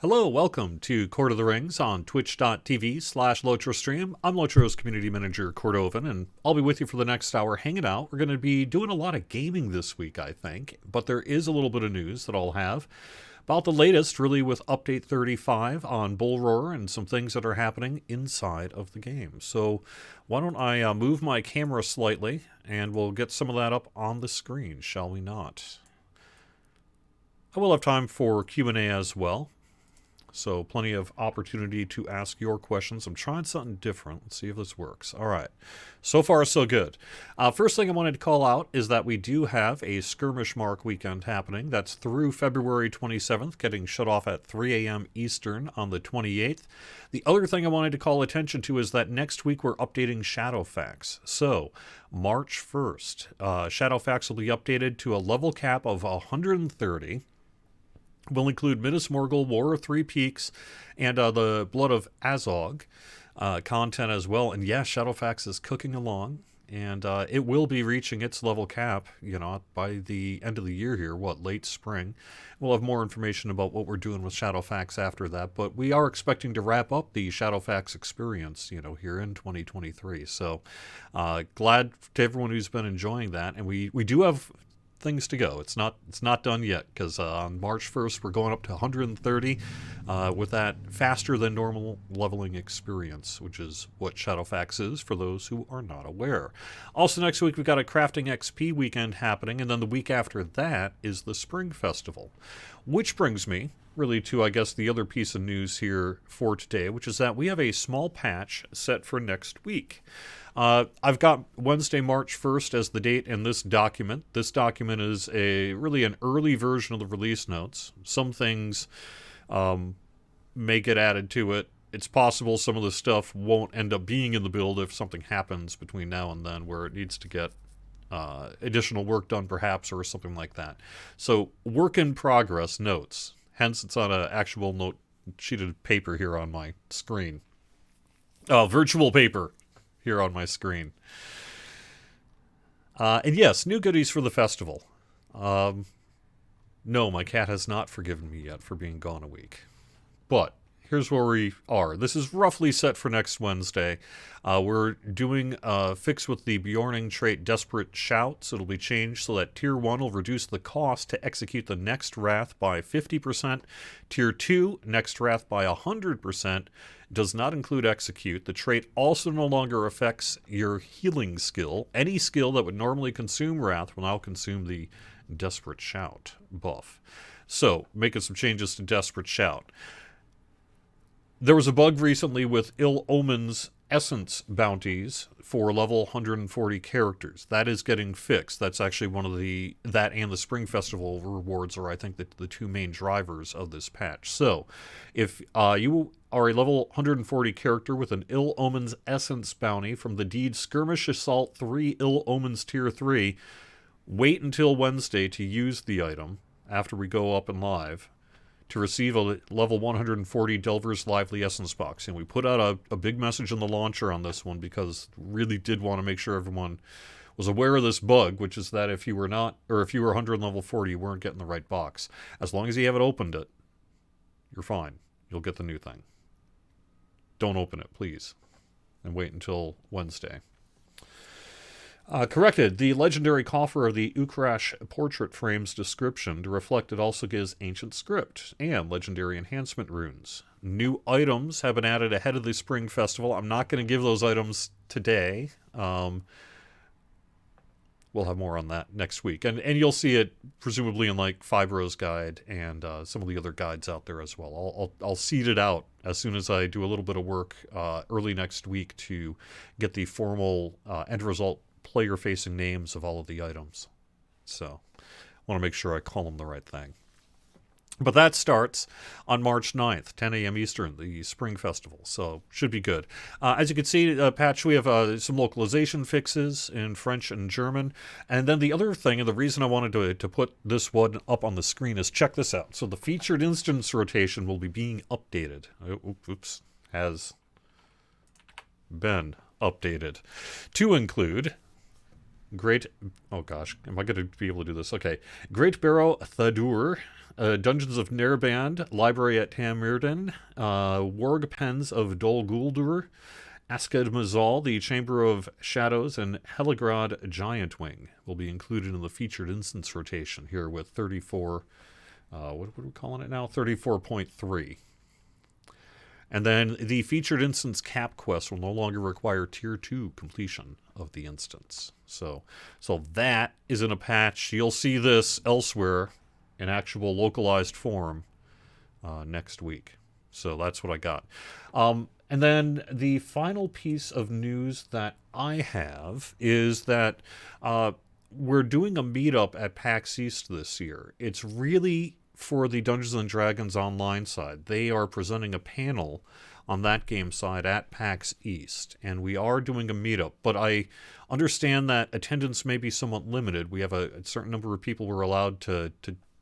Hello, welcome to Court of the Rings on twitch.tv/LotroStream. I'm Lotro's community manager, Cordovan, and I'll be with you for the next hour hanging out. We're going to be doing a lot of gaming this week, I think, but there is a little bit of news that I'll have about the latest, really, with Update 35 on Bullroarer and some things that are happening inside of the game. So why don't I move my camera slightly, and we'll get some of that up on the screen, shall we not? I will have time for Q&A as well. So plenty of opportunity to ask your questions. I'm trying something different. Let's see if this works. All right. So far, so good. First thing I wanted to call out is that we do have a Skirmish Mark weekend happening. That's through February 27th, getting shut off at 3 a.m. Eastern on the 28th. The other thing I wanted to call attention to is that next week we're updating Shadowfax. So March 1st, Shadowfax will be updated to a level cap of 130. Will include Minas Morgul, War of Three Peaks, and the Blood of Azog content as well. And yes, Shadowfax is cooking along, and it will be reaching its level cap, by the end of the year here, late spring. We'll have more information about what we're doing with Shadowfax after that, but we are expecting to wrap up the Shadowfax experience, here in 2023. So glad to everyone who's been enjoying that, and we do have things to go. It's not done yet, because on March 1st we're going up to 130 with that faster than normal leveling experience, which is what Shadowfax is for those who are not aware. Also next week we've got a Crafting XP weekend happening, and then the week after that is the Spring Festival. Which brings me really to, I guess, the other piece of news here for today, which is that we have a small patch set for next week. I've got Wednesday, March 1st as the date in this document. This document is really an early version of the release notes. Some things may get added to it. It's possible some of the stuff won't end up being in the build if something happens between now and then where it needs to get additional work done perhaps, or something like that. So work in progress notes. Hence it's on an actual note sheet of paper here on my screen. Virtual paper here on my screen. And yes, new goodies for the festival. No, my cat has not forgiven me yet for being gone a week. But here's where we are. This is roughly set for next Wednesday. We're doing a fix with the Bjorning trait Desperate Shouts. It'll be changed so that Tier 1 will reduce the cost to execute the next Wrath by 50%. Tier 2, next Wrath by 100%. Does not include execute. The trait also no longer affects your healing skill. Any skill that would normally consume Wrath will now consume the Desperate Shout buff. So, making some changes to Desperate Shout. There was a bug recently with Ill Omen's Essence bounties for level 140 characters. That is getting fixed. That's actually one of that and the Spring Festival rewards are, I think, the two main drivers of this patch. So, if you are a level 140 character with an Ill Omen's Essence bounty from the Deed Skirmish Assault 3 Ill Omens Tier 3, wait until Wednesday to use the item after we go up and live to receive a level 140 Delver's Lively Essence box. And we put out a big message in the launcher on this one because really did want to make sure everyone was aware of this bug, which is that if you were 100 level 40, you weren't getting the right box. As long as you haven't opened it, you're fine. You'll get the new thing. Don't open it, please. And wait until Wednesday. Corrected. The legendary coffer of the Ukrash portrait frame's description to reflect it also gives ancient script and legendary enhancement runes. New items have been added ahead of the Spring Festival. I'm not going to give those items today. We'll have more on that next week. And you'll see it presumably in like Fibro's guide and some of the other guides out there as well. I'll seed it out as soon as I do a little bit of work early next week to get the formal end result player-facing names of all of the items. So, I want to make sure I call them the right thing. But that starts on March 9th, 10 a.m. Eastern, the Spring Festival. So, should be good. As you can see, patch, we have some localization fixes in French and German. And then the other thing, and the reason I wanted to put this one up on the screen is check this out. So, the featured instance rotation will be being updated. Oops. Has been updated. To include Great... Oh gosh, am I going to be able to do this? Okay. Great Barrow Thadur Dungeons of Nerband, Library at Tammirden, Warg Pens of Dol Guldur, Asked Mazal, the Chamber of Shadows, and Heligrod Giantwing will be included in the featured instance rotation here with 34, what are we calling it now? 34.3. And then the featured instance cap quest will no longer require tier 2 completion of the instance. So that is in a patch. You'll see this elsewhere in actual localized form next week. So that's what I got. And then the final piece of news that I have is that we're doing a meetup at PAX East this year. It's really for the Dungeons & Dragons online side. They are presenting a panel on that game side at PAX East, and we are doing a meetup. But I understand that attendance may be somewhat limited. We have a certain number of people we're allowed to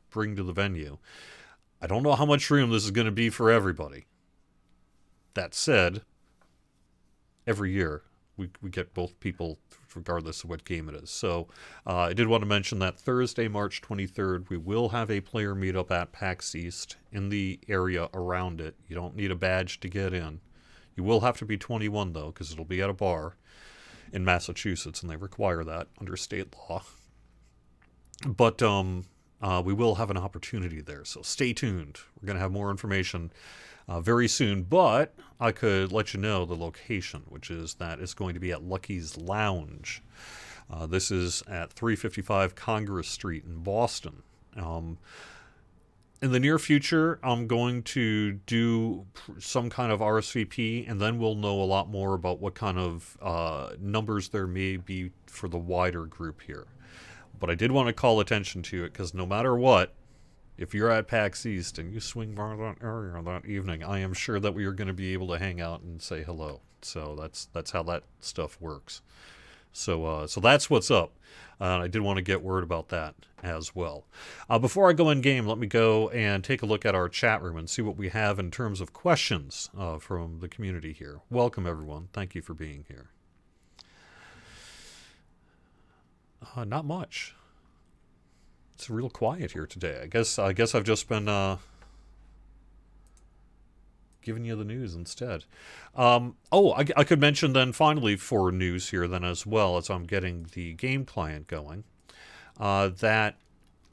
bring to the venue. I don't know how much room this is going to be for everybody. That said, every year we get both people regardless of what game it is. So I did want to mention that Thursday, March 23rd, we will have a player meetup at PAX East in the area around it. You don't need a badge to get in. You will have to be 21, though, because it'll be at a bar in Massachusetts, and they require that under state law. But we will have an opportunity there, so stay tuned. We're going to have more information very soon, but I could let you know the location, which is that it's going to be at Lucky's Lounge. This is at 355 Congress Street in Boston. In the near future, I'm going to do some kind of RSVP, and then we'll know a lot more about what kind of numbers there may be for the wider group here. But I did want to call attention to it, because no matter what, if you're at PAX East and you swing by that area that evening, I am sure that we are going to be able to hang out and say hello. So that's how that stuff works. So that's what's up. I did want to get word about that as well. Before I go in game, let me go and take a look at our chat room and see what we have in terms of questions from the community here. Welcome, everyone. Thank you for being here. Not much. It's real quiet here today. I guess I've just been giving you the news instead. I could mention then finally for news here then as well as I'm getting the game client going, that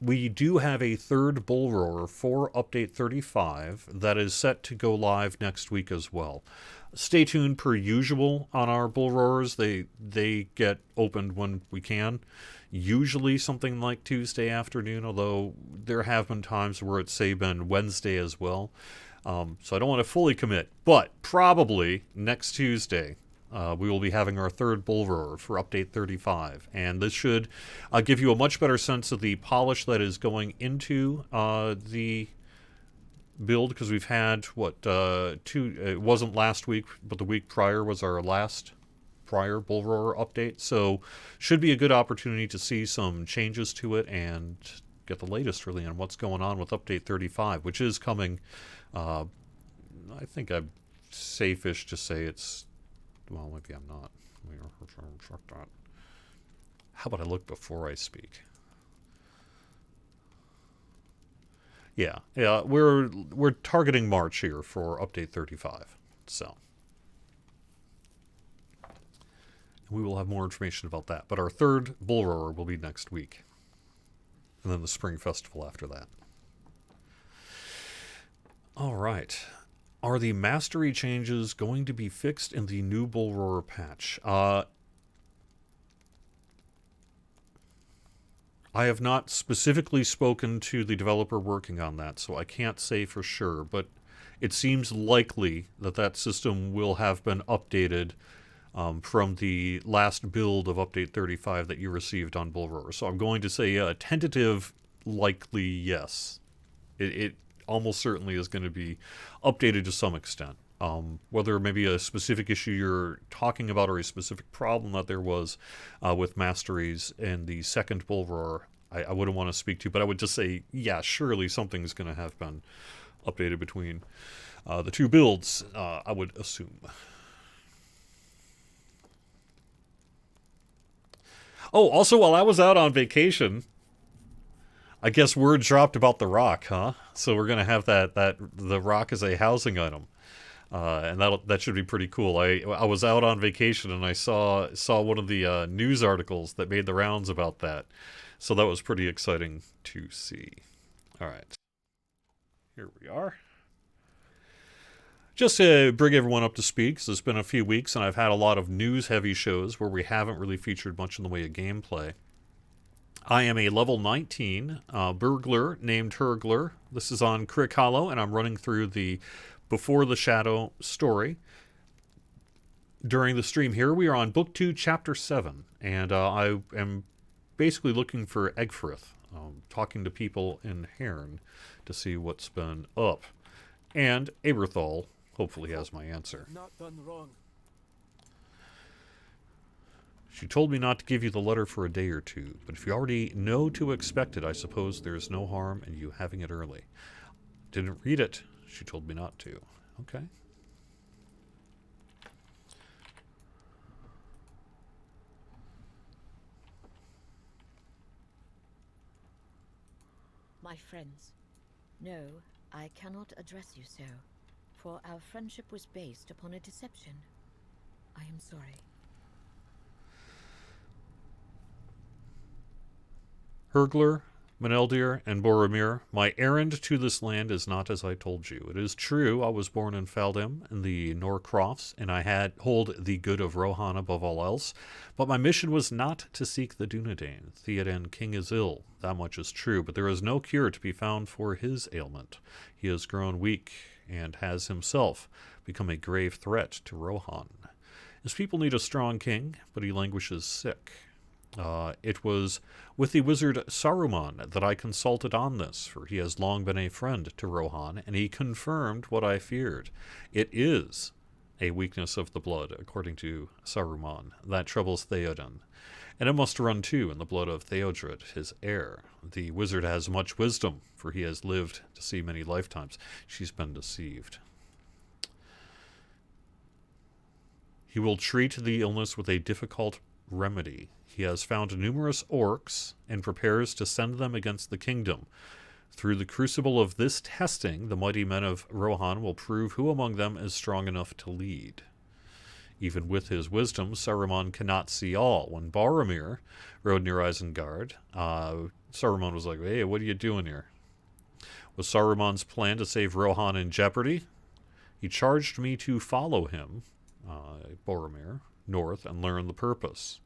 we do have a third Bullroarer for Update 35 that is set to go live next week as well. Stay tuned per usual on our Bullroarers. They get opened when we can. Usually something like Tuesday afternoon, although there have been times where it's, say, been Wednesday as well. So I don't want to fully commit, but probably next Tuesday we will be having our third Bullroarer for Update 35. And this should give you a much better sense of the polish that is going into the build, because we've had, it wasn't last week, but the week prior was our last prior Bullroarer update, so should be a good opportunity to see some changes to it and get the latest really on what's going on with Update 35, which is coming. I think I'm safe-ish to say it's, well, maybe I'm not. Let me check that. How about I look before I speak? Yeah, we're targeting March here for Update 35, so we will have more information about that. But our third Bullroarer will be next week. And then the Spring Festival after that. All right. Are the mastery changes going to be fixed in the new Bullroarer patch? I have not specifically spoken to the developer working on that, so I can't say for sure. But it seems likely that that system will have been updated from the last build of Update 35 that you received on Bullroarer. So I'm going to say a tentative, likely yes. It almost certainly is going to be updated to some extent. Whether maybe a specific issue you're talking about or a specific problem that there was with masteries in the second Bullroarer, I wouldn't want to speak to, but I would just say, yeah, surely something's going to have been updated between the two builds, I would assume. Oh, also, while I was out on vacation, I guess word dropped about the rock, huh? So we're gonna have that the rock as a housing item, and that should be pretty cool. I was out on vacation and I saw one of the news articles that made the rounds about that, so that was pretty exciting to see. All right, here we are. Just to bring everyone up to speed, because it's been a few weeks and I've had a lot of news-heavy shows where we haven't really featured much in the way of gameplay. I am a level 19 burglar named Hurgler. This is on Crick Hollow, and I'm running through the Before the Shadow story. During the stream here, we are on Book 2, Chapter 7, and I am basically looking for Egfrith, talking to people in Hairn to see what's been up. And Aberthal hopefully has my answer. Not done wrong. She told me not to give you the letter for a day or two, but if you already know to expect it, I suppose there is no harm in you having it early. Didn't read it. She told me not to. Okay. My friends, no, I cannot address you so, for our friendship was based upon a deception. I am sorry. Hurgler, Meneldir, and Boromir, my errand to this land is not as I told you. It is true I was born in Faldim, in the Norcrofts, and I hold the good of Rohan above all else, but my mission was not to seek the Dunedain. Theoden King is ill, that much is true, but there is no cure to be found for his ailment. He has grown weak, and has himself become a grave threat to Rohan. His people need a strong king, but he languishes sick. It was with the wizard Saruman that I consulted on this, for he has long been a friend to Rohan, and he confirmed what I feared. It is a weakness of the blood, according to Saruman, that troubles Theoden. And it must run, too, in the blood of Theodred, his heir. The wizard has much wisdom, for he has lived to see many lifetimes. She's been deceived. He will treat the illness with a difficult remedy. He has found numerous orcs and prepares to send them against the kingdom. Through the crucible of this testing, the mighty men of Rohan will prove who among them is strong enough to lead. Even with his wisdom, Saruman cannot see all. When Boromir rode near Isengard, Saruman was like, "Hey, what are you doing here?" Was Saruman's plan to save Rohan in jeopardy? He charged me to follow him, Boromir, north, and learn the purpose.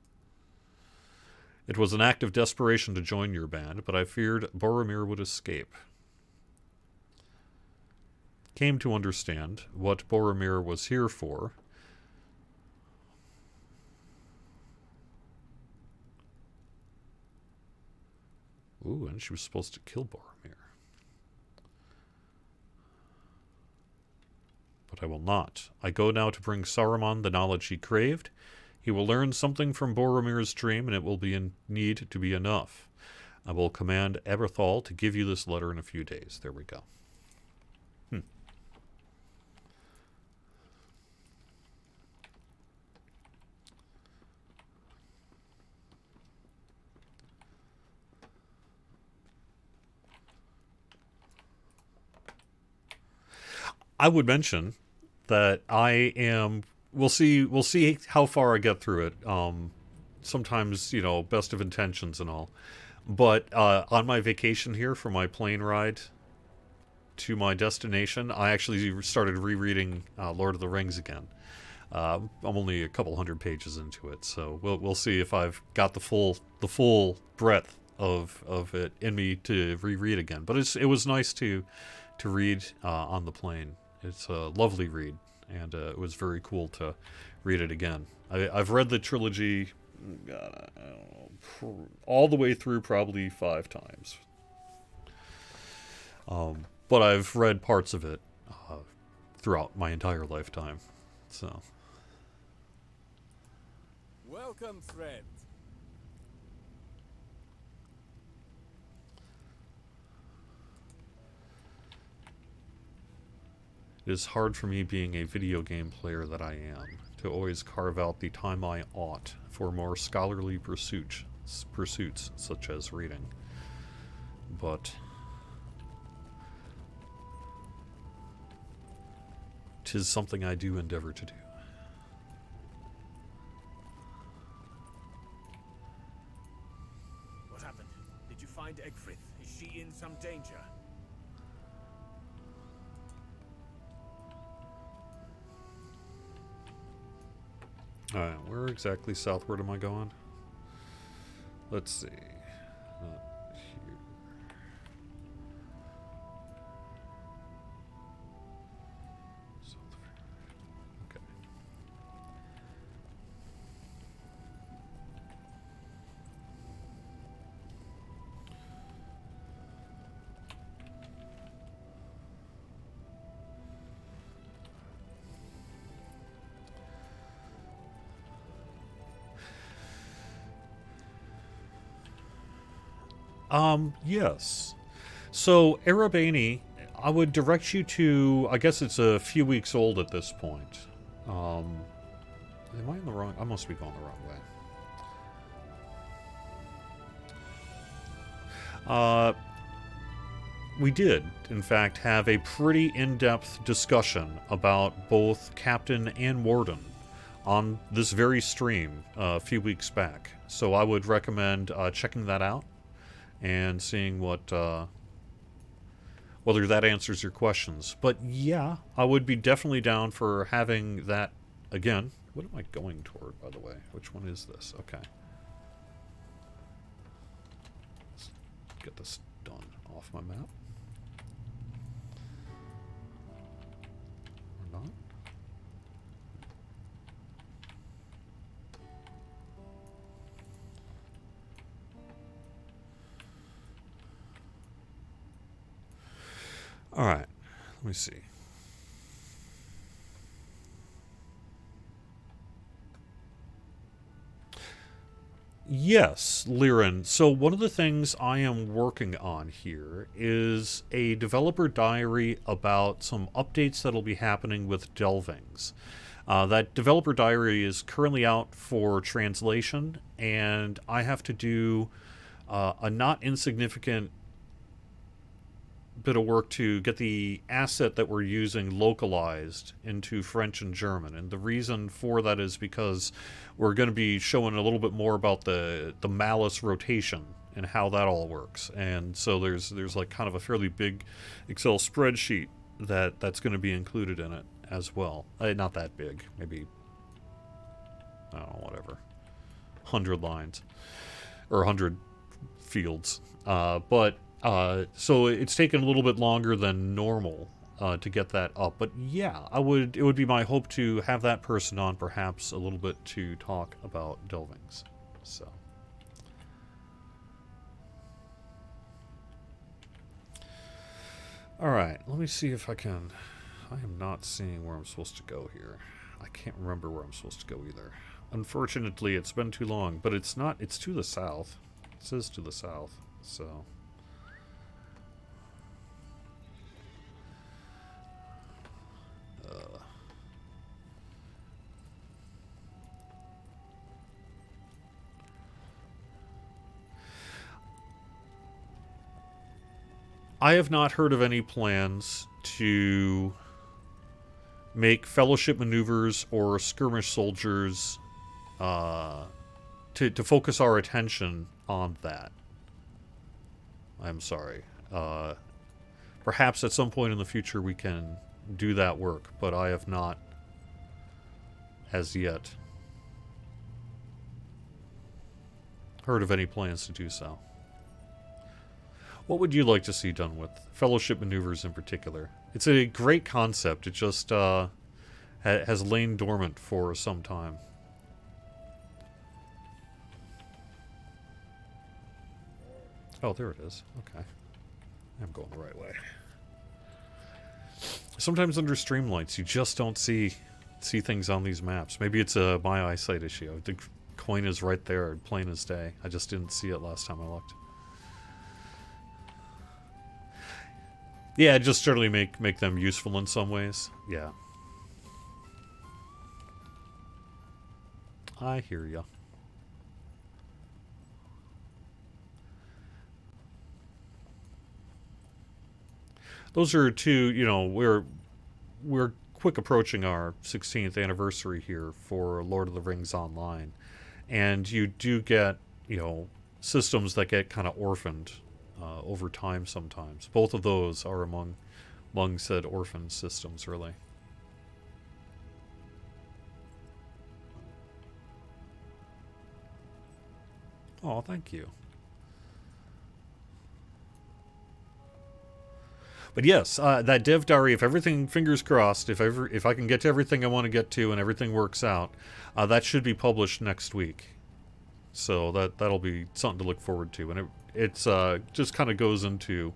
It was an act of desperation to join your band, but I feared Boromir would escape. Came to understand what Boromir was here for. Ooh, and she was supposed to kill Boromir. But I will not. I go now to bring Saruman the knowledge he craved. He will learn something from Boromir's dream, and it will be in need to be enough. I will command Aberthal to give you this letter in a few days. There we go. I would mention that I am. We'll see how far I get through it. Sometimes, best of intentions and all. But on my vacation here for my plane ride to my destination, I actually started rereading Lord of the Rings again. I'm only a couple hundred pages into it, so we'll see if I've got the full breadth of it in me to reread again. But it was nice to read on the plane. It's a lovely read. And it was very cool to read it again. I've read the trilogy, God, I don't know, all the way through probably 5 times. But I've read parts of it throughout my entire lifetime. So. Welcome, friend. It is hard for me, being a video game player that I am, to always carve out the time I ought for more scholarly pursuits such as reading. but 'tis something I do endeavor to do. What happened? Did you find Egfrith? Is she in some danger? Alright, where exactly southward am I going? Let's see. Not here. Okay. Yes. So, Erebani, I would direct you to, I guess it's a few weeks old at this point. Am I in the wrong? I must be going the wrong way. We did, in fact, have a pretty in-depth discussion about both Captain and Warden on this very stream a few weeks back. So I would recommend checking that out and seeing what whether that answers your questions. But yeah, I would be definitely down for having that again. What am I going toward, by the way? Which one is this? Okay. Let's get this done off my map. Or not. All right, let me see. Yes, Liren. So one of the things I am working on here is a developer diary about some updates that'll be happening with Delvings. That developer diary is currently out for translation, and I have to do a not insignificant bit of work to get the asset that we're using localized into French and German. And the reason for that is because we're going to be showing a little bit more about the malice rotation and how that all works. And so there's like kind of a fairly big Excel spreadsheet that's going to be included in it as well. Not that big, maybe, I don't know, whatever, 100 lines or 100 fields. So it's taken a little bit longer than normal to get that up. But yeah, it would be my hope to have that person on perhaps a little bit to talk about Delvings. So. Alright, let me see if I can... I am not seeing where I'm supposed to go here. I can't remember where I'm supposed to go either. Unfortunately, it's been too long, but it's not... It's to the south. It says to the south, so... I have not heard of any plans to make fellowship maneuvers or skirmish soldiers to focus our attention on that. I'm sorry. Perhaps at some point in the future we can do that work, but I have not as yet heard of any plans to do so. What would you like to see done with fellowship maneuvers in particular? It's a great concept. It just has lain dormant for some time. Oh, there it is. Okay. I'm going the right way. Sometimes under streamlights, you just don't see things on these maps. Maybe it's a my eyesight issue. The coin is right there, plain as day. I just didn't see it last time I looked. Yeah, just generally make them useful in some ways. Yeah. I hear ya. those are two. We're quick approaching our 16th anniversary here for Lord of the Rings Online, and you do get systems that get kind of orphaned over time sometimes. Both of those are among said orphaned systems, really. Oh, thank you. But yes, that dev diary, if everything, fingers crossed, if I can get to everything I want to get to and everything works out, that should be published next week. So that'll be something to look forward to. And it's just kind of goes into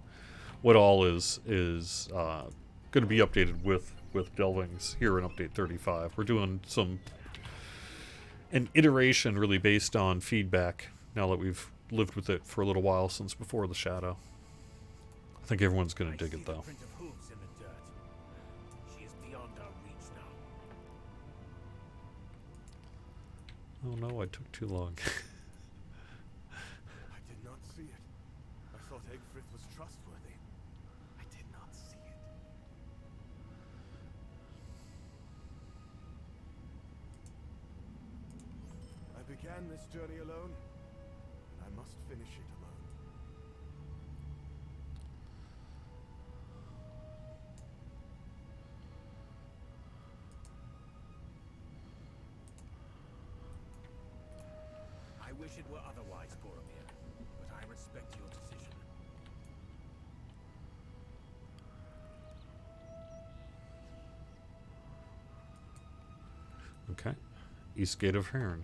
what all is going to be updated with Delvings here in Update 35. We're doing an iteration really based on feedback now that we've lived with it for a little while since before the Shadow. I think everyone's going to dig it, though. Print of hooves in the dirt. She is beyond our reach now. Oh no, I took too long. I did not see it. I thought Egfrith was trustworthy. I did not see it. I began this journey alone, and I must finish it alone. I wish it were otherwise, Boromir, but I respect your decision. Okay. East Gate of Hearn.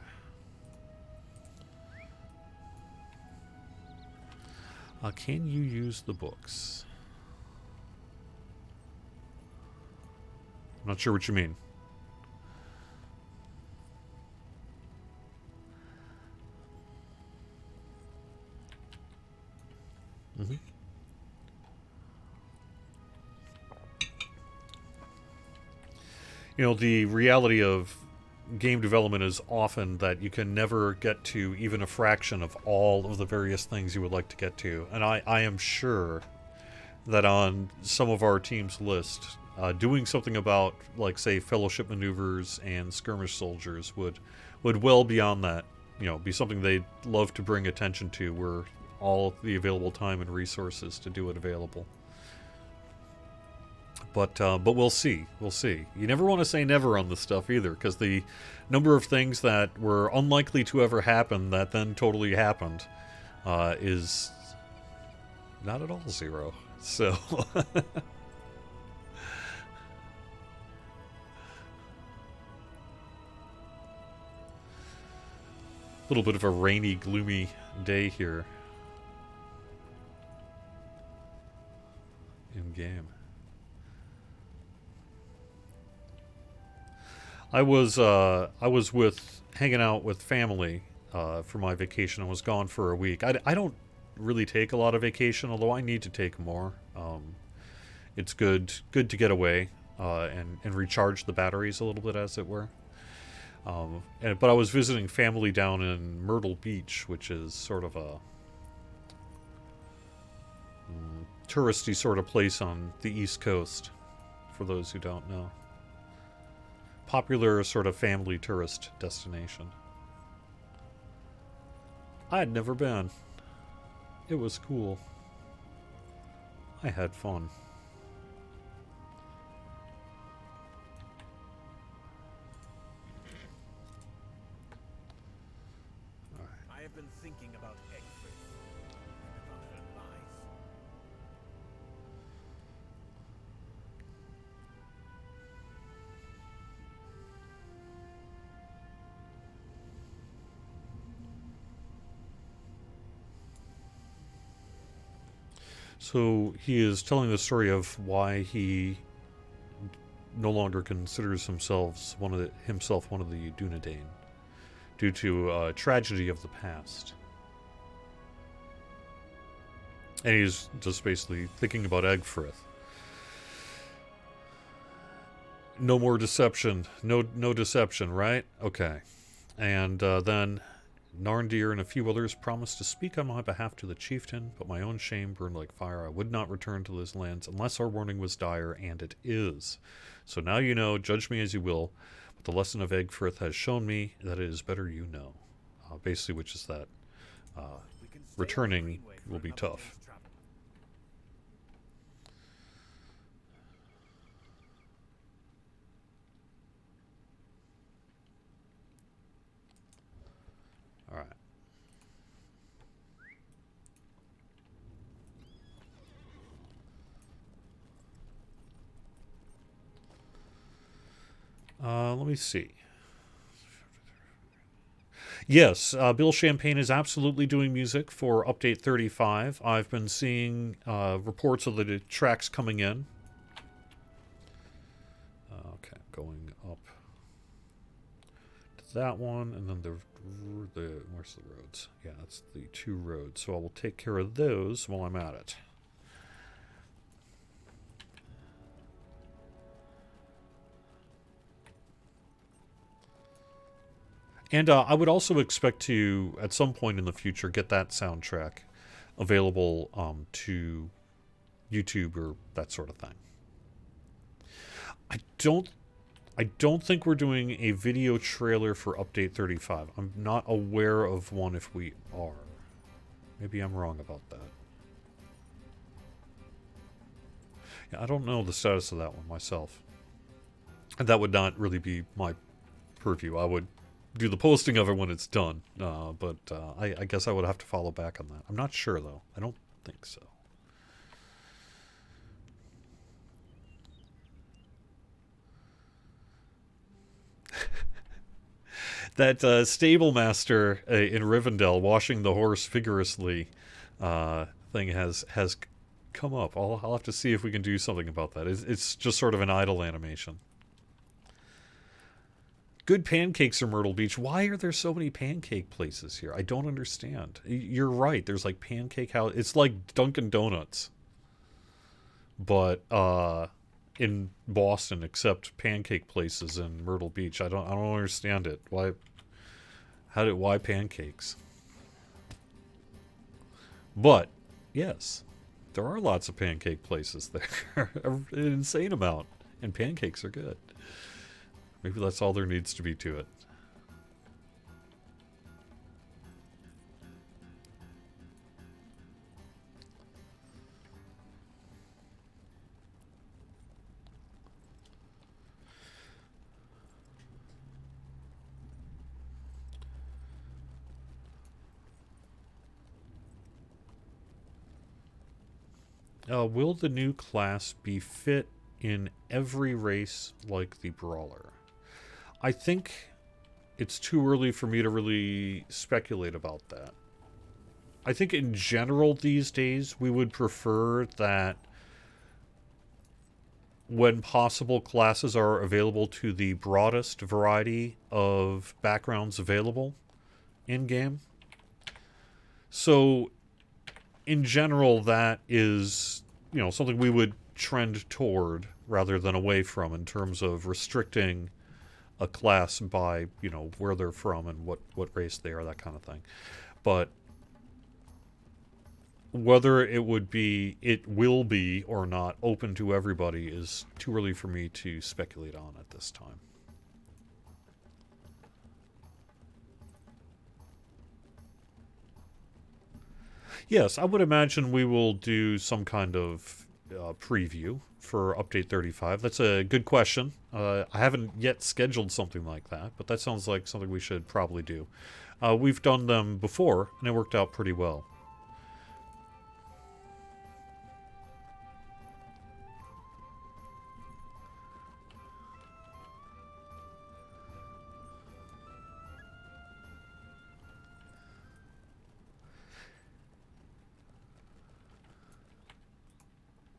Can you use the books? I'm not sure what you mean. Mm-hmm. The reality of game development is often that you can never get to even a fraction of all of the various things you would like to get to. And I am sure that on some of our team's list, doing something about, like, say, fellowship maneuvers and skirmish soldiers would well beyond that, be something they'd love to bring attention to, were all the available time and resources to do it available. But we'll see. We'll see. You never want to say never on this stuff either, because the number of things that were unlikely to ever happen that then totally happened is not at all zero. So a little bit of a rainy, gloomy day here in game. I was hanging out with family for my vacation. I was gone for a week. I don't really take a lot of vacation, although I need to take more. It's good to get away and recharge the batteries a little bit, as it were. But I was visiting family down in Myrtle Beach, which is sort of a touristy sort of place on the East Coast, for those who don't know. Popular sort of family tourist destination. I had never been. It was cool. I had fun. I have been thinking about Egfrith and about her lies. So he is telling the story of why he no longer considers himself one of the Dunedain due to a tragedy of the past. And he's just basically thinking about Egfrith. No more deception. No deception, right? Okay. And then Narndir and a few others promised to speak on my behalf to the chieftain, but my own shame burned like fire. I would not return to those lands unless our warning was dire, and it is. So now you know, judge me as you will, but the lesson of Egfrith has shown me that it is better you know. Basically, which is that We can stay on the returning greenway for will be another tough. day's travel. All right. Let me see. Yes, Bill Champagne is absolutely doing music for Update 35. I've been seeing reports of the tracks coming in. Okay, going up to that one, and then the where's the roads? Yeah, that's the 2 roads. So I will take care of those while I'm at it. And I would also expect to, at some point in the future, get that soundtrack available to YouTube or that sort of thing. I don't think we're doing a video trailer for Update 35. I'm not aware of one if we are. Maybe I'm wrong about that. Yeah, I don't know the status of that one myself. And that would not really be my purview. I would do the posting of it when it's done. But I guess I would have to follow back on that. I'm not sure, though. I don't think so. That stable master in Rivendell washing the horse vigorously thing has come up. I'll have to see if we can do something about that. It's just sort of an idle animation. Good pancakes in Myrtle Beach. Why are there so many pancake places here? I don't understand. You're right. There's like pancake house. It's like Dunkin' Donuts, but in Boston, except pancake places in Myrtle Beach. I don't understand it. Why pancakes? But yes, there are lots of pancake places there. An insane amount, and pancakes are good. Maybe that's all there needs to be to it. Will the new class be fit in every race like the Brawler? I think it's too early for me to really speculate about that. I think in general these days we would prefer that when possible classes are available to the broadest variety of backgrounds available in-game. So in general that is, something we would trend toward rather than away from in terms of restricting a class by, where they're from and what race they are, that kind of thing. But whether it will be or not open to everybody is too early for me to speculate on at this time. Yes, I would imagine we will do some kind of preview for Update 35. That's a good question. I haven't yet scheduled something like that, but that sounds like something we should probably do. We've done them before, and it worked out pretty well.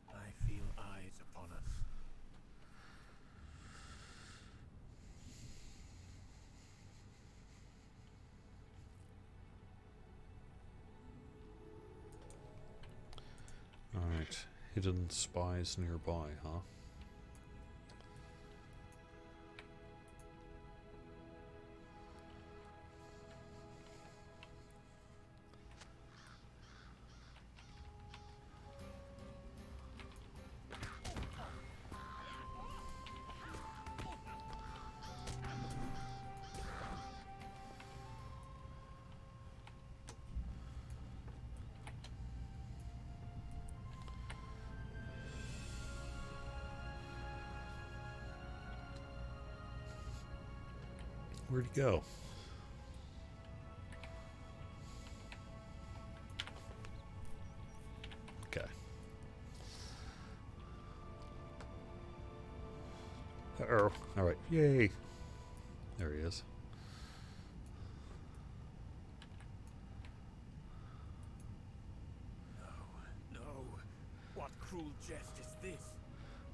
I feel eyes upon us. Alright, hidden spies nearby, huh? Where'd he go? Okay. Uh-oh. Alright. Yay. There he is. No. What cruel jest is this?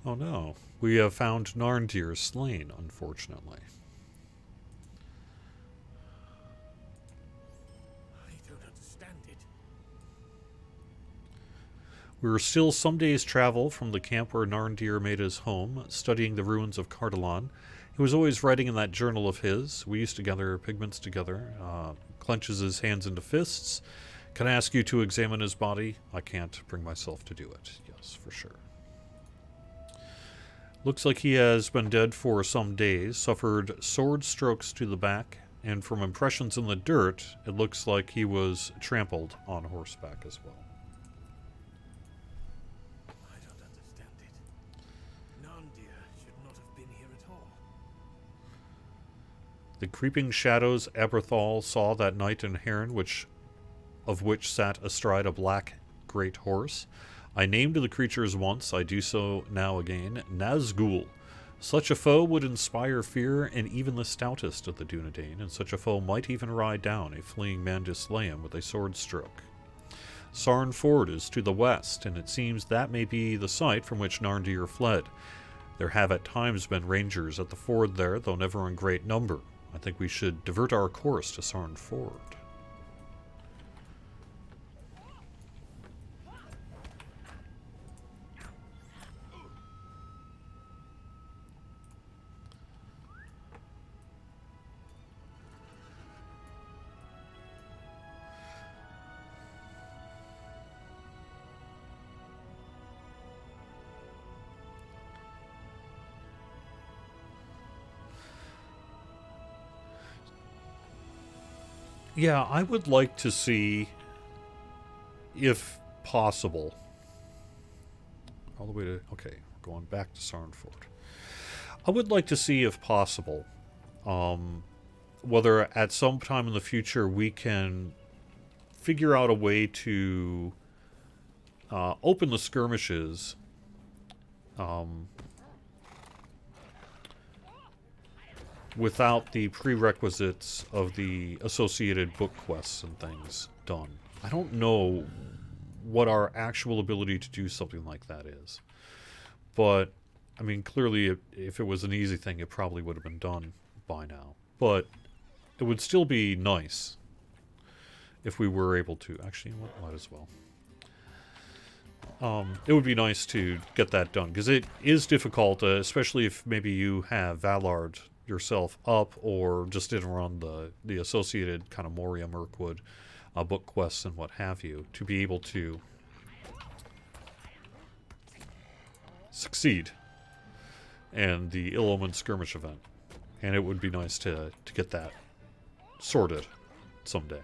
Oh no. We have found Narndir slain, unfortunately. I don't understand it. We were still some days' travel from the camp where Narndir made his home, studying the ruins of Cardolan. He was always writing in that journal of his. We used to gather pigments together. Clenches his hands into fists. Can I ask you to examine his body? I can't bring myself to do it. Yes, for sure. Looks like he has been dead for some days, suffered sword strokes to the back, and from impressions in the dirt, it looks like he was trampled on horseback as well. I don't understand it. Nandir should not have been here at all. The creeping shadows Aberthal saw that night in Heron, of which sat astride a black great horse. I named the creatures once, I do so now again, Nazgul. Such a foe would inspire fear in even the stoutest of the Dunedain, and such a foe might even ride down a fleeing man to slay him with a sword stroke. Sarn Ford is to the west, and it seems that may be the site from which Narndir fled. There have at times been rangers at the ford there, though never in great number. I think we should divert our course to Sarn Ford. Yeah, I would like to see, if possible, all the way to, okay, we're going back to Sarnford. I would like to see, if possible, whether at some time in the future we can figure out a way to open the skirmishes without the prerequisites of the associated book quests and things done. I don't know what our actual ability to do something like that is. But, I mean, clearly, if it was an easy thing, it probably would have been done by now. But it would still be nice if we were able to. Actually, you know what? Might as well. It would be nice to get that done, because it is difficult, especially if maybe you have Valard yourself up, or just didn't run the associated kind of Moria Mirkwood book quests and what have you, to be able to succeed in the Ill-Omened skirmish event. And it would be nice to get that sorted someday.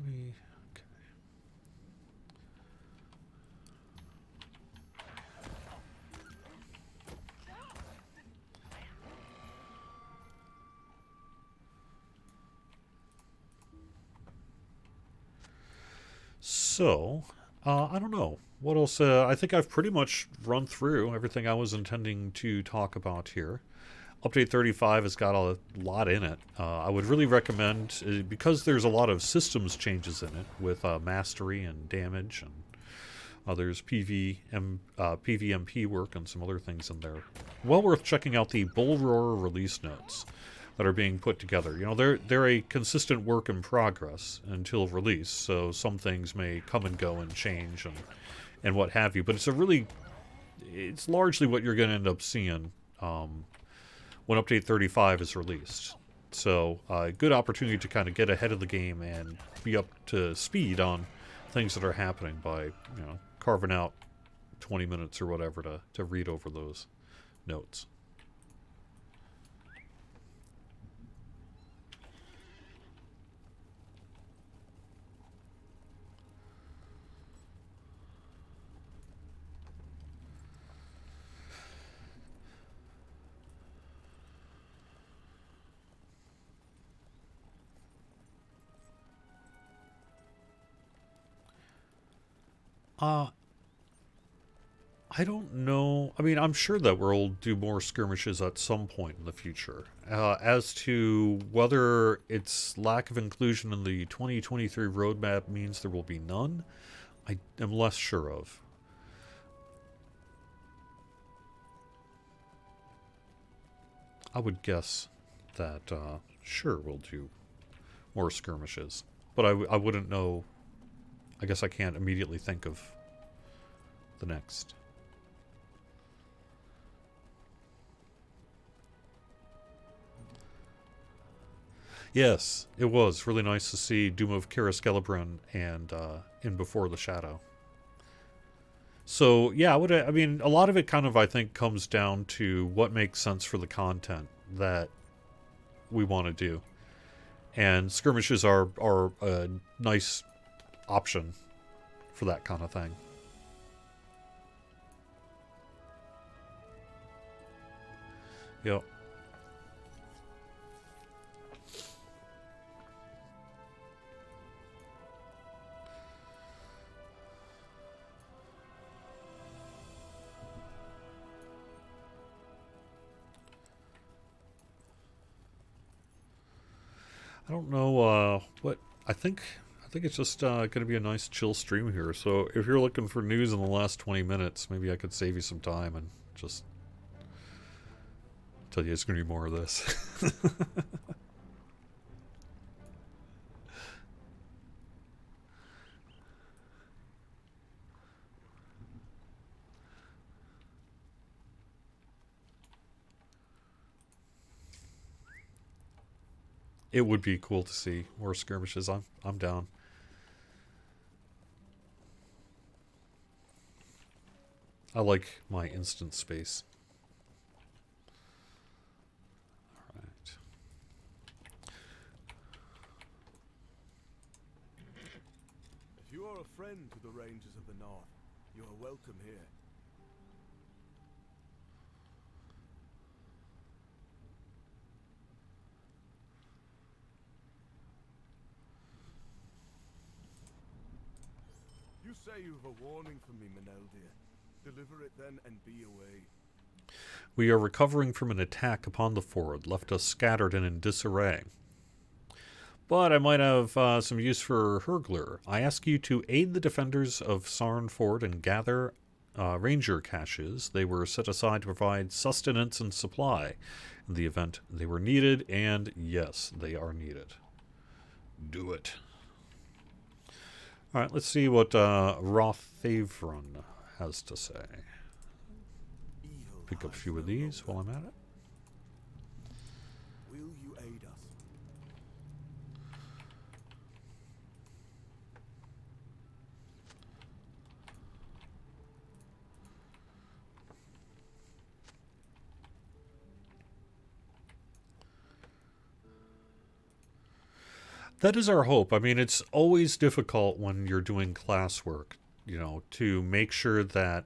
Okay. So, I don't know. What else? I think I've pretty much run through everything I was intending to talk about here. Update 35 has got a lot in it. I would really recommend, because there's a lot of systems changes in it, with mastery and damage, and there's PVMP work and some other things in there. Well worth checking out the Bullroarer release notes that are being put together. You know, they're a consistent work in progress until release, so some things may come and go and change and what have you. But it's largely what you're going to end up seeing when Update 35 is released. So, good opportunity to kind of get ahead of the game and be up to speed on things that are happening by, you know, carving out 20 minutes or whatever to read over those notes. Uh, I don't know. I mean, I'm sure that we'll do more skirmishes at some point in the future. As to whether its lack of inclusion in the 2023 roadmap means there will be none, I am less sure of. I would guess that, sure, we'll do more skirmishes. But I wouldn't know. I guess I can't immediately think of the next. Yes, it was really nice to see Doom of Kiriskelebron and in Before the Shadow. So yeah, I mean, a lot of it kind of I think comes down to what makes sense for the content that we want to do, and skirmishes are a nice option for that kind of thing. Yep. I don't know what I think it's just going to be a nice chill stream here. So if you're looking for news in the last 20 minutes, maybe I could save you some time and just tell you it's going to be more of this. It would be cool to see more skirmishes. I'm down. I like my instant space. All right. If you are a friend to the Rangers of the North, you are welcome here. You say you have a warning for me, Meneldir. Deliver it then and be away. We are recovering from an attack upon the ford, left us scattered and in disarray. But I might have some use for Hurgler. I ask you to aid the defenders of Sarn Ford and gather ranger caches. They were set aside to provide sustenance and supply in the event they were needed, and yes, they are needed. Do it. Alright, let's see what Rothavron has to say. Pick up a few of these while I'm at it. Will you aid us? That is our hope. I mean, it's always difficult when you're doing classwork, you know, to make sure that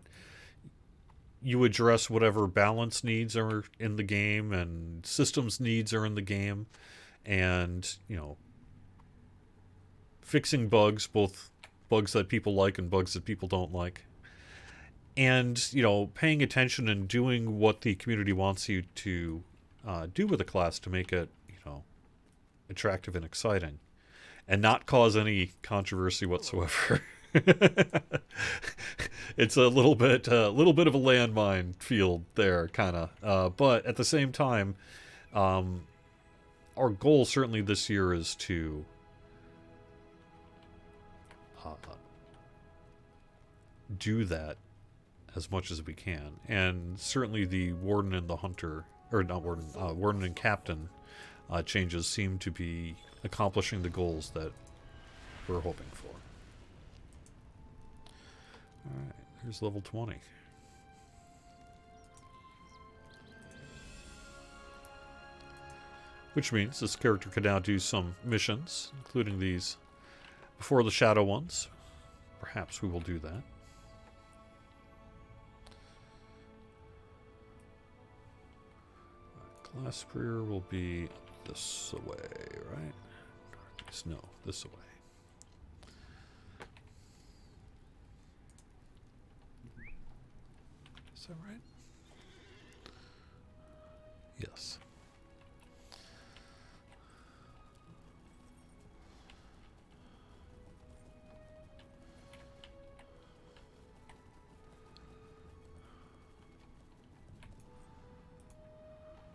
you address whatever balance needs are in the game and systems needs are in the game, and, you know, fixing bugs, both bugs that people like and bugs that people don't like, and, you know, paying attention and doing what the community wants you to do with a class to make it, you know, attractive and exciting, and not cause any controversy whatsoever. It's a little bit of a landmine field there, kind of. But at the same time, our goal certainly this year is to do that as much as we can, and certainly the warden and the hunter, or not warden, warden and captain changes seem to be accomplishing the goals that we're hoping for. Alright, here's level 20. Which means this character can now do some missions, including these Before the Shadow ones. Perhaps we will do that. Class Career will be this way, right? No, this way. that right? Yes.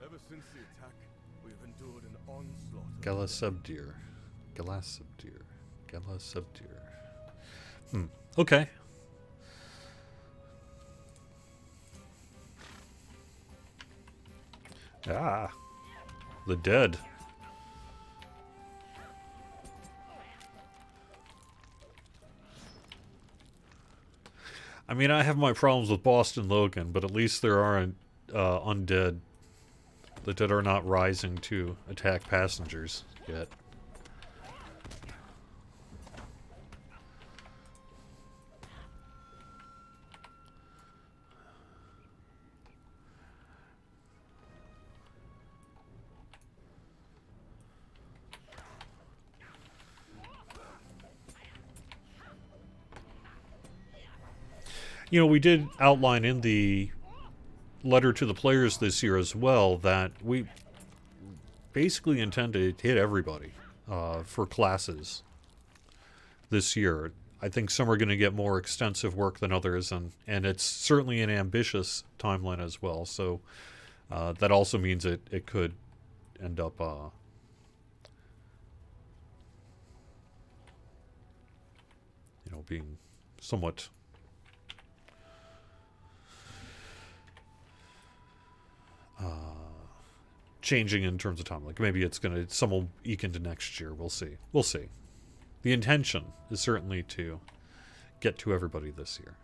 Ever since the attack, we have endured an onslaught of Galasubdir. Galasubdir. Galasubdir. Okay. Ah. The dead. I mean, I have my problems with Boston Logan, but at least there aren't undead. The dead are not rising to attack passengers yet. You know, we did outline in the letter to the players this year as well that we basically intend to hit everybody for classes this year. I think some are going to get more extensive work than others, and it's certainly an ambitious timeline as well. So that also means it could end up being somewhat changing in terms of time. Like maybe some will eke into next year. We'll see. We'll see. The intention is certainly to get to everybody this year.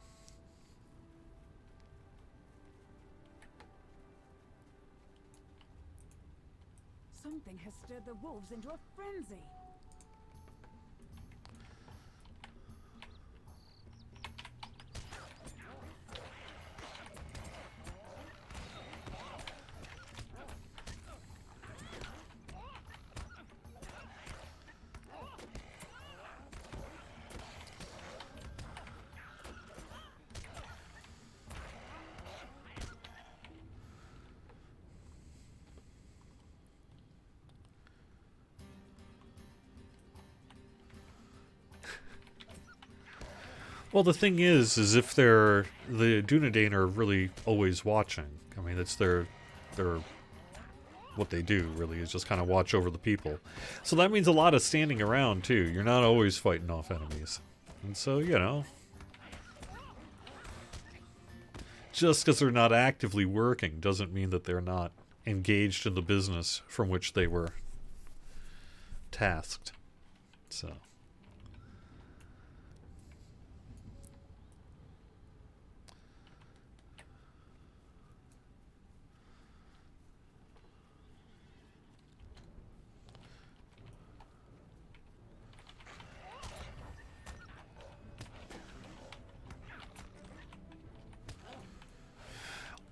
Something has stirred the wolves into a frenzy. Well, the thing is if the Dunedain are really always watching. I mean, it's their what they do really is just kind of watch over the people. So that means a lot of standing around too. You're not always fighting off enemies, and so just because they're not actively working doesn't mean that they're not engaged in the business from which they were tasked. So.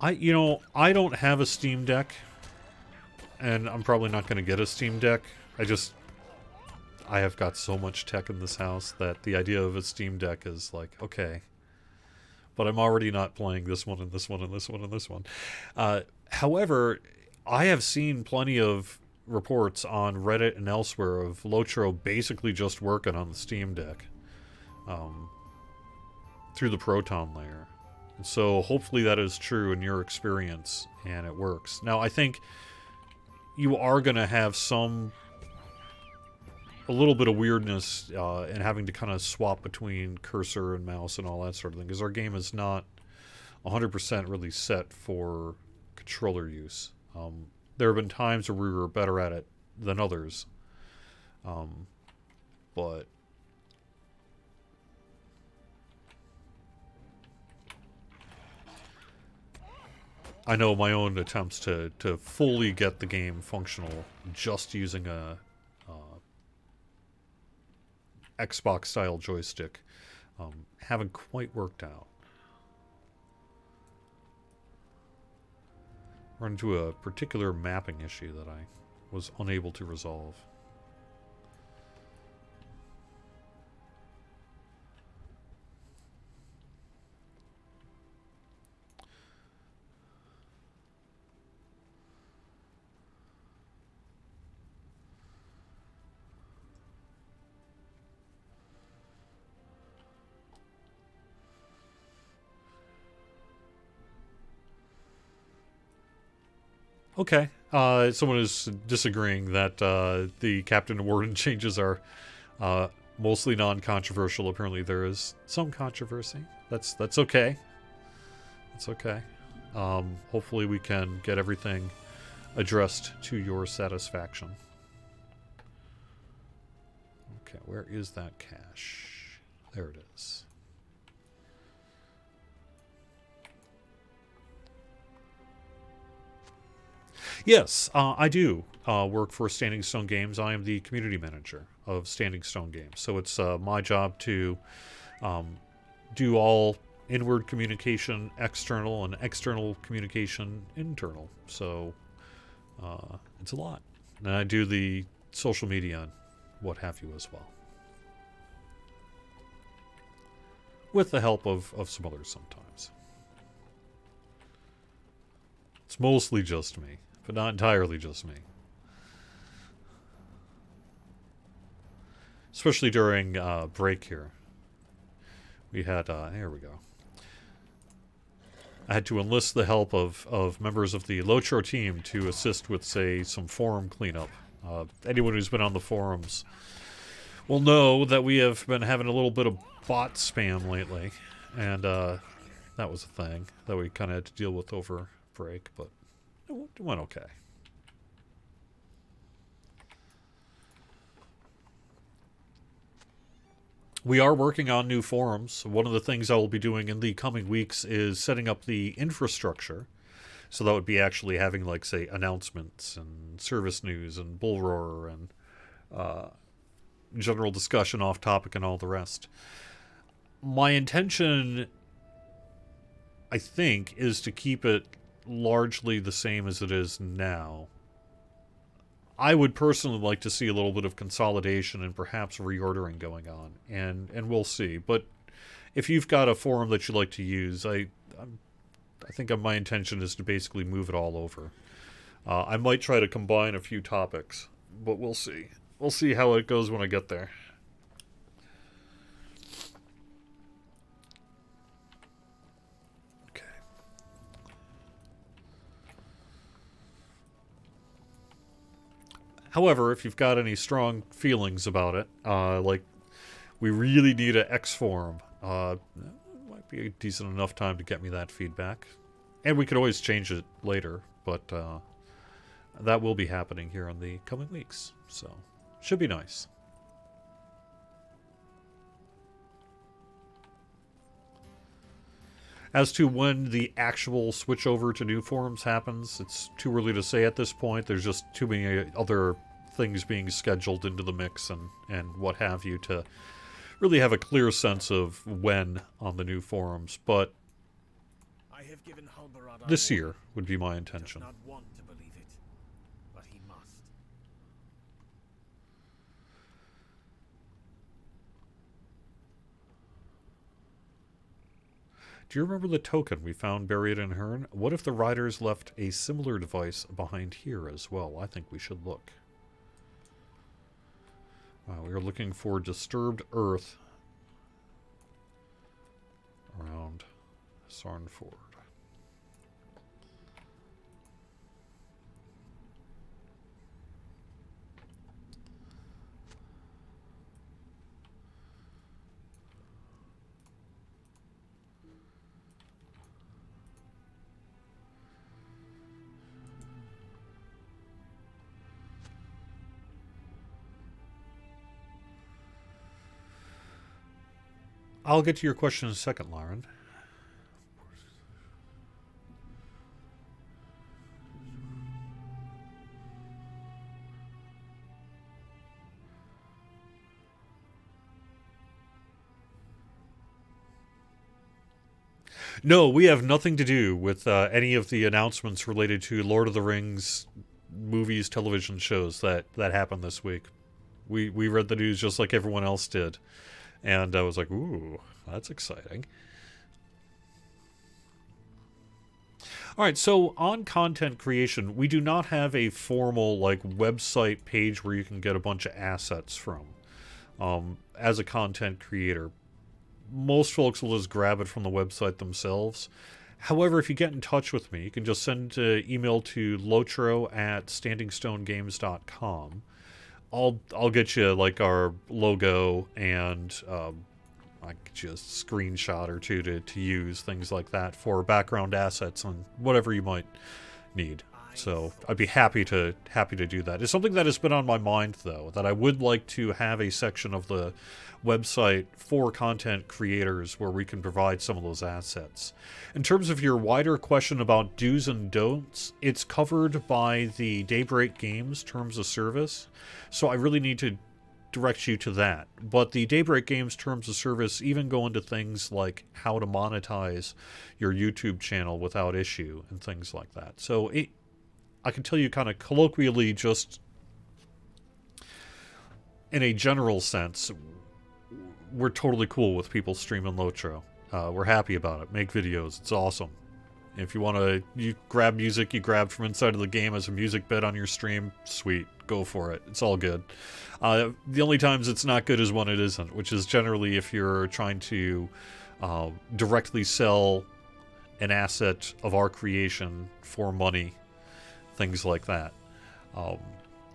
I don't have a Steam Deck, and I'm probably not going to get a Steam Deck. I have got so much tech in this house that the idea of a Steam Deck is like, okay, but I'm already not playing this one and this one and this one and this one. However, I have seen plenty of reports on Reddit and elsewhere of Lotro basically just working on the Steam Deck through the Proton layer. And so hopefully that is true in your experience and it works. Now, I think you are going to have a little bit of weirdness in having to kind of swap between cursor and mouse and all that sort of thing, because our game is not 100% really set for controller use. There have been times where we were better at it than others, but I know my own attempts to fully get the game functional just using a Xbox style joystick haven't quite worked out. Run into a particular mapping issue that I was unable to resolve. Okay. Someone is disagreeing that the Captain Warden changes are mostly non-controversial. Apparently, there is some controversy. That's okay. That's okay. Hopefully, we can get everything addressed to your satisfaction. Okay, where is that cache? There it is. Yes, I do work for Standing Stone Games. I am the community manager of Standing Stone Games. So it's my job to do all inward communication external and external communication internal. So it's a lot. And I do the social media and what have you as well. With the help of some others sometimes. It's mostly just me, but not entirely just me. Especially during break here. We had, here we go. I had to enlist the help of members of the Locho team to assist with, say, some forum cleanup. Anyone who's been on the forums will know that we have been having a little bit of bot spam lately. And that was a thing that we kind of had to deal with over break, but it went okay. We are working on new forums. One of the things I will be doing in the coming weeks is setting up the infrastructure. So that would be actually having, like, say, announcements and service news and Bullroarer and general discussion off topic and all the rest. My intention, I think, is to keep it largely the same as it is now. I would personally like to see a little bit of consolidation and perhaps reordering going on, and we'll see. But if you've got a forum that you like to use, I think my intention is to basically move it all over. I might try to combine a few topics, but we'll see. We'll see how it goes when I get there. Okay. However, if you've got any strong feelings about it, like we really need an X forum, might be a decent enough time to get me that feedback. And we could always change it later, but that will be happening here in the coming weeks. So, should be nice. As to when the actual switch over to new forums happens, it's too early to say at this point. There's just too many other things being scheduled into the mix and what have you to really have a clear sense of when on the new forums. But I have given Halbarad this year would be my He does intention. not want to believe it, but he must. Do you remember the token we found buried in Herne? What if the riders left a similar device behind here as well? I think we should look. We are looking for disturbed earth around Sarnford. I'll get to your question in a second, Lauren. No, we have nothing to do with any of the announcements related to Lord of the Rings movies, television shows that happened this week. We read the news just like everyone else did. And I was like, ooh, that's exciting. All right, so on content creation, we do not have a formal like website page where you can get a bunch of assets from. As a content creator, most folks will just grab it from the website themselves. However, if you get in touch with me, you can just send an email to lotro@standingstonegames.com. I'll get you like our logo and I could just screenshot or two to use, things like that, for background assets and whatever you might need. So I'd be happy to do that. It's something that has been on my mind, though, that I would like to have a section of the website for content creators where we can provide some of those assets. In terms of your wider question about do's and don'ts, it's covered by the Daybreak Games Terms of Service, so I really need to direct you to that. But the Daybreak Games Terms of Service even go into things like how to monetize your YouTube channel without issue and things like that. So I can tell you kind of colloquially, just in a general sense, we're totally cool with people streaming Lotro. We're happy about it. Make videos. It's awesome. If you want to, you grab music you grabbed from inside of the game as a music bed on your stream, sweet. Go for it. It's all good. The only times it's not good is when it isn't, which is generally if you're trying to directly sell an asset of our creation for money, things like that.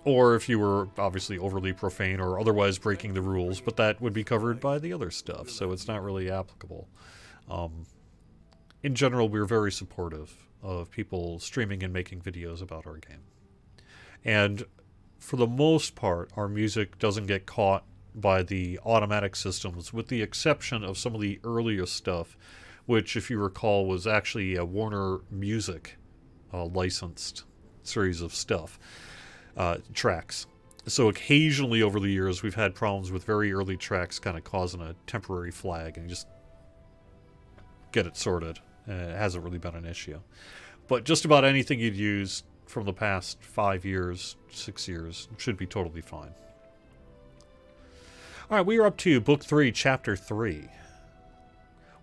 Or if you were obviously overly profane or otherwise breaking the rules, but that would be covered by the other stuff, so it's not really applicable. In general, we're very supportive of people streaming and making videos about our game. And for the most part, our music doesn't get caught by the automatic systems, with the exception of some of the earlier stuff, which, if you recall, was actually a Warner Music licensed series of stuff, tracks. So occasionally over the years, we've had problems with very early tracks kind of causing a temporary flag, and you just get it sorted. It hasn't really been an issue. But just about anything you'd use from the past 5 years, 6 years, should be totally fine. Alright, we are up to Book 3, Chapter 3.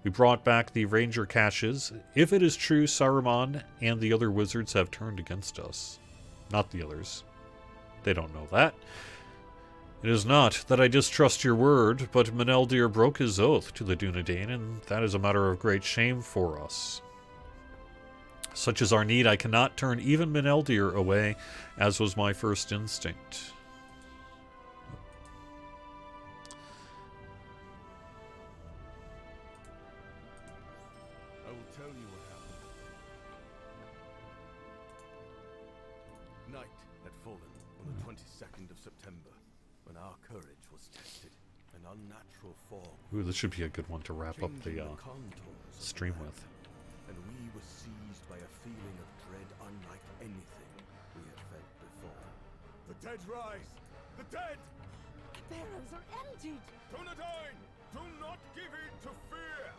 We brought back the Ranger caches. If it is true, Saruman and the other wizards have turned against us. Not the others. They don't know that. It is not that I distrust your word, but Meneldir broke his oath to the Dunedain, and that is a matter of great shame for us. Such is our need, I cannot turn even Meneldir away, as was my first instinct. I will tell you what happened. Night had fallen on the 22nd of September, when our courage was tested. An unnatural fog. Ooh, this should be a good one to wrap up the contours of stream the with. land, and we were seized by a feeling of dread unlike anything we had felt before. The dead rise! The dead! The barrows are emptied! Dunedain, do not give in to fear!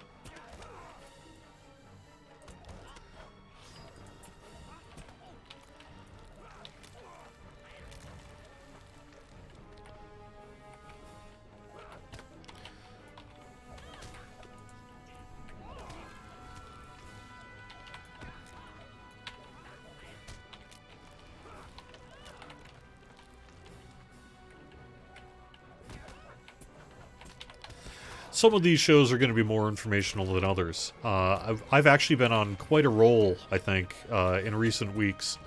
Some of these shows are going to be more informational than others. I've actually been on quite a roll, I think, in recent weeks,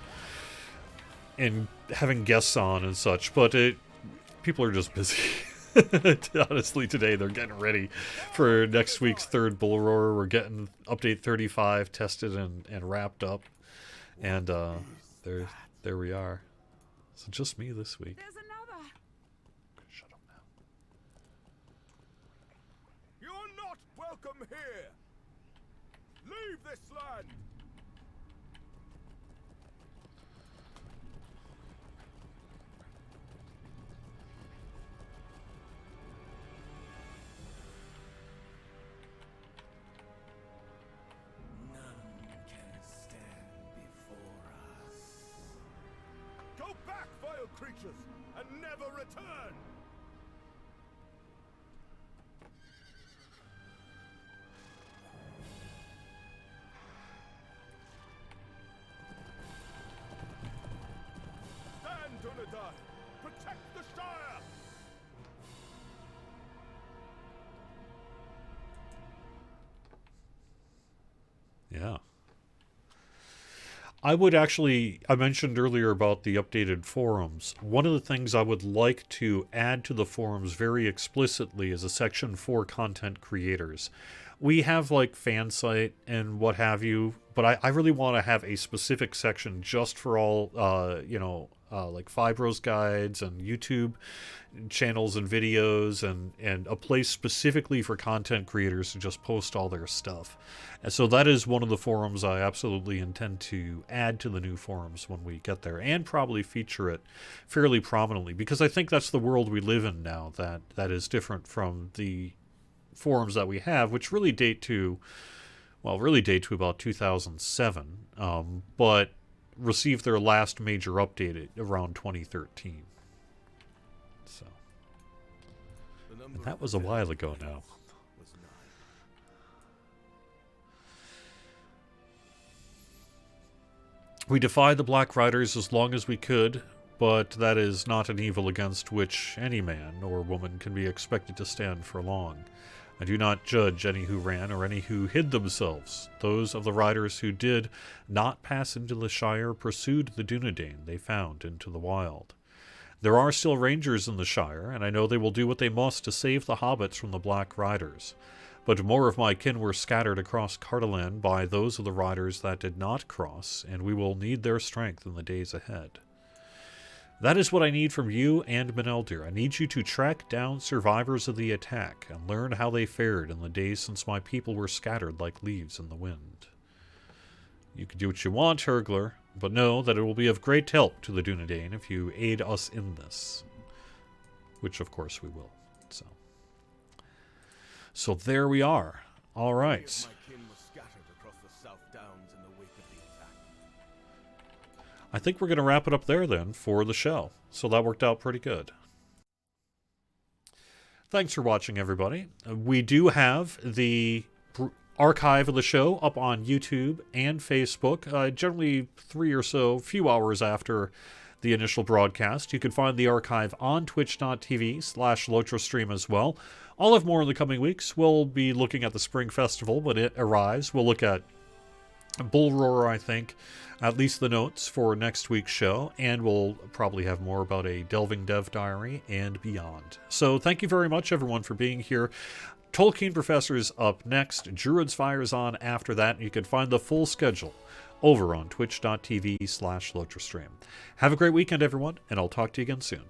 in having guests on and such, but people are just busy. Honestly, today they're getting ready for next week's third Bullroarer. We're getting update 35 tested and wrapped up, and there we are. So just me this week. There's another! Shut up now. You're not welcome here! Leave this land! None can stand before us. Go back, vile creatures, and never return! Stand, Dunedain! Protect the Shire! Yeah. I mentioned earlier about the updated forums. One of the things I would like to add to the forums very explicitly is a section for content creators. We have like fan site and what have you, but I really want to have a specific section just for all, like Fibro's guides and YouTube channels and videos, and a place specifically for content creators to just post all their stuff. And so that is one of the forums I absolutely intend to add to the new forums when we get there, and probably feature it fairly prominently, because I think that's the world we live in now, that is different from the forums that we have, which really date to about 2007, but received their last major update around 2013. So, and that was a while ago now. We defied the Black Riders as long as we could, but that is not an evil against which any man or woman can be expected to stand for long. I do not judge any who ran or any who hid themselves. Those of the riders who did not pass into the Shire pursued the Dunedain they found into the wild. There are still rangers in the Shire, and I know they will do what they must to save the hobbits from the Black Riders. But more of my kin were scattered across Cardolan by those of the riders that did not cross, and we will need their strength in the days ahead. That is what I need from you and Meneldir. I need you to track down survivors of the attack and learn how they fared in the days since my people were scattered like leaves in the wind. You can do what you want, Hurgler, but know that it will be of great help to the Dunedain if you aid us in this. Which, of course, we will. So there we are. All right. I think we're going to wrap it up there then for the show. So that worked out pretty good. Thanks for watching, everybody. We do have the archive of the show up on YouTube and Facebook, generally few hours after the initial broadcast. You can find the archive on twitch.tv/LotraStream as well. I'll have more in the coming weeks. We'll be looking at the Spring Festival when it arrives. We'll look at Bullroarer, I think, at least the notes for next week's show, and we'll probably have more about a Delving Dev Diary and beyond. So thank you very much, everyone, for being here. Tolkien Professor's up next. Druid's Fire is on after that. You can find the full schedule over on twitch.tv/LotraStream. Have a great weekend, everyone, and I'll talk to you again soon.